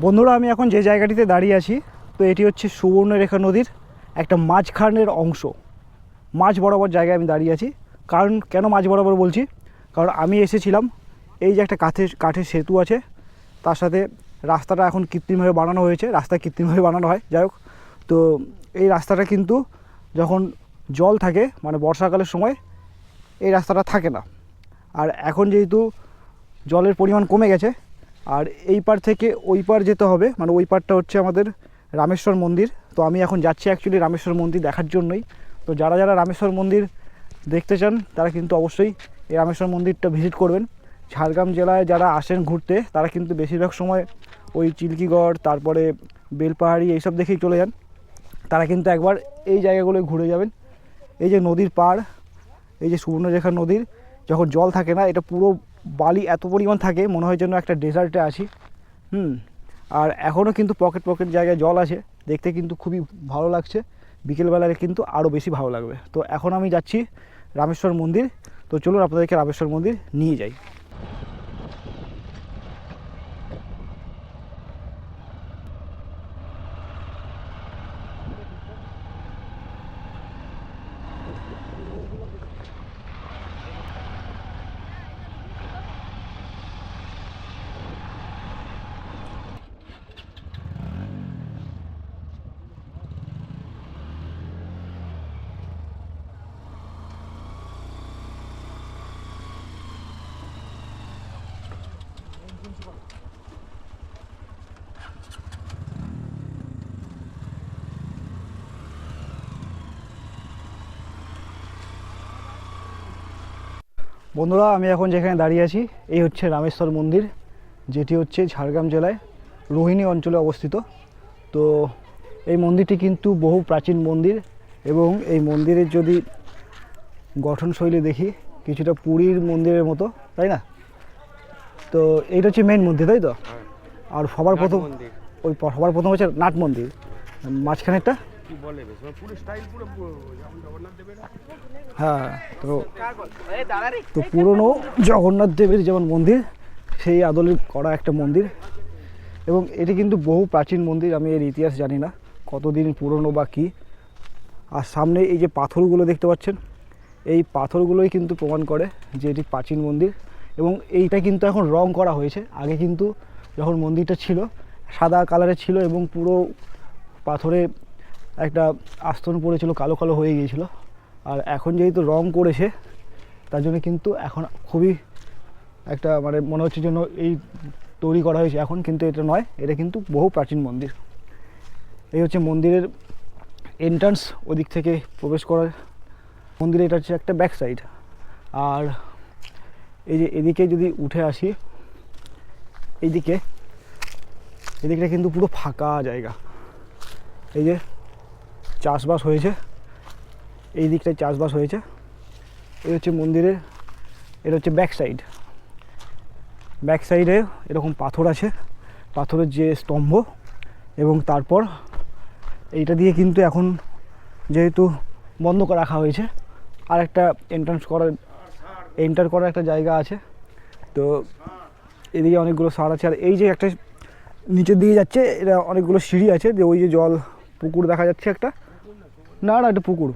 বন্ধুরা, আমি এখন যে জায়গাটিতে দাঁড়িয়ে আছি, তো এটি হচ্ছে সুবর্ণরেখা নদীর একটা মাঝখানের অংশ। মাঝ বরাবর জায়গায় আমি দাঁড়িয়ে আছি। কারণ কেন মাঝ বরাবর বলছি, কারণ আমি এসেছিলাম এই যে একটা কাঠের সেতু আছে, তার সাথে রাস্তাটা এখন কৃত্রিমভাবে বানানো হয়েছে। রাস্তা কৃত্রিমভাবে বানানো হয়, যাই হোক। তো এই রাস্তাটা কিন্তু যখন জল থাকে, মানে বর্ষাকালের সময়, এই রাস্তাটা থাকে না। আর এখন যেহেতু জলের পরিমাণ কমে গেছে, আর এই পার থেকে ওই পার যেতে হবে, মানে ওই পারটা হচ্ছে আমাদের রামেশ্বর মন্দির। তো আমি এখন যাচ্ছি অ্যাকচুয়ালি রামেশ্বর মন্দির দেখার জন্যই। তো যারা যারা রামেশ্বর মন্দির দেখতে চান তারা কিন্তু অবশ্যই এই রামেশ্বর মন্দিরটা ভিজিট করবেন। ঝাড়গ্রাম জেলায় যারা আসেন ঘুরতে, তারা কিন্তু বেশিরভাগ সময় ওই চিল্কিগড়, তারপরে বেলপাহাড়ি এইসব দেখেই চলে যান। তারা কিন্তু একবার এই জায়গাগুলোয় ঘুরে যাবেন। এই যে নদীর পাড়, এই যে সুবর্ণরেখা নদীর যখন জল থাকে না, এটা পুরো বালি এত পরিমাণ থাকে, মনে হয় যেন একটা ডেজার্টে আছি। আর এখনও কিন্তু পকেট পকেট জায়গায় জল আছে, দেখতে কিন্তু খুবই ভালো লাগছে। বিকেলবেলায় কিন্তু আরও বেশি ভালো লাগবে। তো এখন আমি যাচ্ছি রামেশ্বর মন্দির। তো চলুন আপনাদেরকে রামেশ্বর মন্দির নিয়ে যাই। বন্ধুরা, আমি এখন যেখানে দাঁড়িয়ে আছি, এই হচ্ছে রামেশ্বর মন্দির, যেটি হচ্ছে ঝাড়গ্রাম জেলায় রোহিণী অঞ্চলে অবস্থিত। তো এই মন্দিরটি কিন্তু বহু প্রাচীন মন্দির, এবং এই মন্দিরের যদি গঠনশৈলী দেখি, কিছুটা পুরীর মন্দিরের মতো, তাই না? তো এইটা হচ্ছে মেন মন্দির, তাই তো? আর সবার প্রথম হচ্ছে নাট মন্দির, মাঝখানেরটা। হ্যাঁ, তো পুরনো জগন্নাথ দেবের যেমন মন্দির, সেই আদলে করা একটা মন্দির। এবং এটি কিন্তু বহু প্রাচীন মন্দির, আমি এর ইতিহাস জানি না কতদিন পুরনো বা কী। আর সামনে এই যে পাথরগুলো দেখতে পাচ্ছেন, এই পাথরগুলোই কিন্তু প্রমাণ করে যে এটি প্রাচীন মন্দির। এবং এইটা কিন্তু এখন রং করা হয়েছে। আগে কিন্তু যখন মন্দিরটা ছিল, সাদা কালারের ছিল, এবং পুরো পাথরে একটা আস্তরণ পড়েছিল, কালো কালো হয়ে গিয়েছিল। আর এখন যেহেতু রং করেছে, তার জন্য কিন্তু এখন খুবই একটা মানে মনে হচ্ছে যেন এই তৈরি করা হয়েছে এখন, কিন্তু এটা নয়, এটা কিন্তু বহু প্রাচীন মন্দির। এই হচ্ছে মন্দিরের এন্ট্রান্স, ওদিক থেকে প্রবেশ করার মন্দিরে। এটা হচ্ছে একটা ব্যাক সাইড। আর এই যে এদিকে যদি উঠে আসি, এদিকটা কিন্তু পুরো ফাঁকা জায়গা। এই যে চাষবাস হয়েছে, এই দিকটায় চাষবাস হয়েছে। এই হচ্ছে মন্দিরের, এটা হচ্ছে ব্যাক সাইডে এরকম পাথর আছে, পাথরের যে স্তম্ভ। এবং তারপর এইটা দিয়ে কিন্তু এখন যেহেতু বন্ধ করে রাখা হয়েছে, আর একটা এন্টার করার একটা জায়গা আছে। তো এদিকে অনেকগুলো সার আছে। আর এই যে একটা নিচের দিকে যাচ্ছে, এটা অনেকগুলো সিঁড়ি আছে, যে ওই যে জল পুকুর দেখা যাচ্ছে একটা, না একটা পুকুর।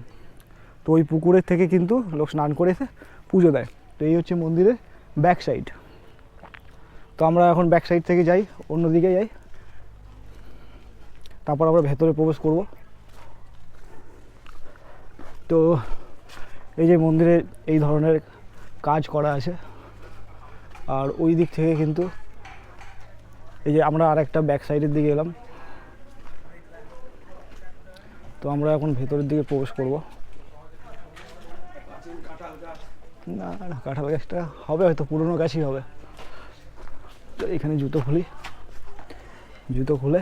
তো ওই পুকুরের থেকে কিন্তু লোক স্নান করে এসে পুজো দেয়। তো এই হচ্ছে মন্দিরের ব্যাক সাইড। তো আমরা এখন ব্যাক সাইড থেকে যাই, অন্যদিকে যাই, তারপর আমরা ভেতরে প্রবেশ করব। তো এই যে মন্দিরে এই ধরনের কাজ করা আছে। আর ওই দিক থেকে কিন্তু এই যে আমরা আর একটা ব্যাক সাইডের দিকে এলাম। তো আমরা এখন ভেতরের দিকে প্রবেশ করব। না না, কাঁঠাল গাছটা হবে হয়তো, পুরনো গাছই হবে। তো এখানে জুতো খুলে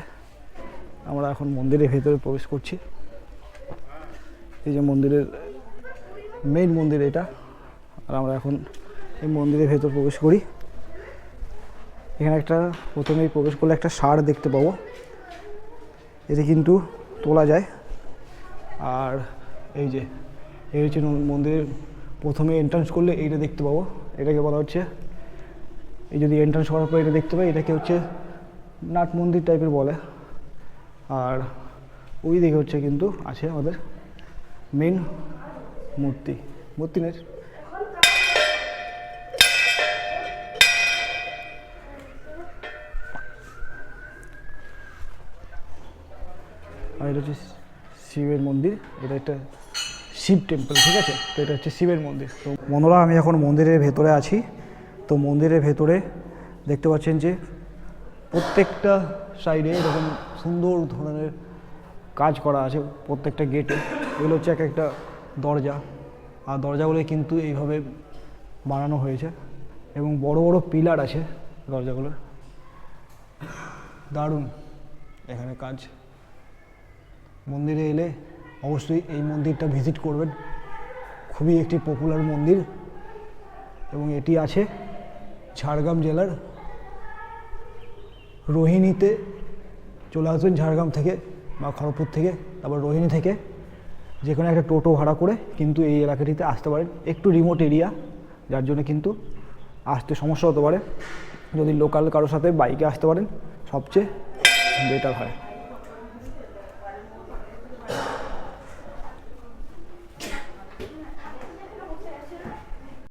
আমরা এখন মন্দিরের ভেতরে প্রবেশ করছি। এই যে মন্দিরের মেইন মন্দির এটা। আর আমরা এখন এই মন্দিরের ভেতর প্রবেশ করি। এখানে একটা প্রথমেই প্রবেশ করলে একটা ষাঁড় দেখতে পাবো, এতে কিন্তু তোলা যায়। আর এই যে এই হচ্ছে মন্দিরের প্রথমে এন্ট্রান্স করলে এইটা দেখতে পাবো, এটাকে বলা হচ্ছে, এই যদি এন্ট্রান্স করার পর এটা দেখতে পাই, এটাকে হচ্ছে নাট মন্দির টাইপের বলে। আর ওই দিকে হচ্ছে কিন্তু আছে আমাদের মেন মূর্তি নেই। আর এটা হচ্ছে শিবের মন্দির, এটা একটা শিব টেম্পল, ঠিক আছে। তো এটা হচ্ছে শিবের মন্দির। তো বন্ধুরা আমি এখন মন্দিরের ভেতরে আছি। তো মন্দিরের ভেতরে দেখতে পাচ্ছেন যে প্রত্যেকটা সাইডে এরকম সুন্দর ধরনের কাজ করা আছে প্রত্যেকটা গেটে। এগুলো হচ্ছে এক একটা দরজা, আর দরজাগুলো কিন্তু এইভাবে বানানো হয়েছে এবং বড় বড় পিলার আছে দরজাগুলোর। দারুণ এখানে কাজ। মন্দিরে এলে অবশ্যই এই মন্দিরটা ভিজিট করবেন, খুবই একটি পপুলার মন্দির এবং এটি আছে ঝাড়গ্রাম জেলার রোহিণীতে। চলে আসবেন ঝাড়গ্রাম থেকে বা খড়গপুর থেকে, তারপর রোহিণী থেকে যে কোনো একটা টোটো ভাড়া করে কিন্তু এই এলাকাটিতে আসতে পারেন। একটু রিমোট এরিয়া, যার জন্য কিন্তু আসতে সমস্যা হতে পারে। যদি লোকাল কারোর সাথে বাইকে আসতে পারেন সবচেয়ে বেটার হয়।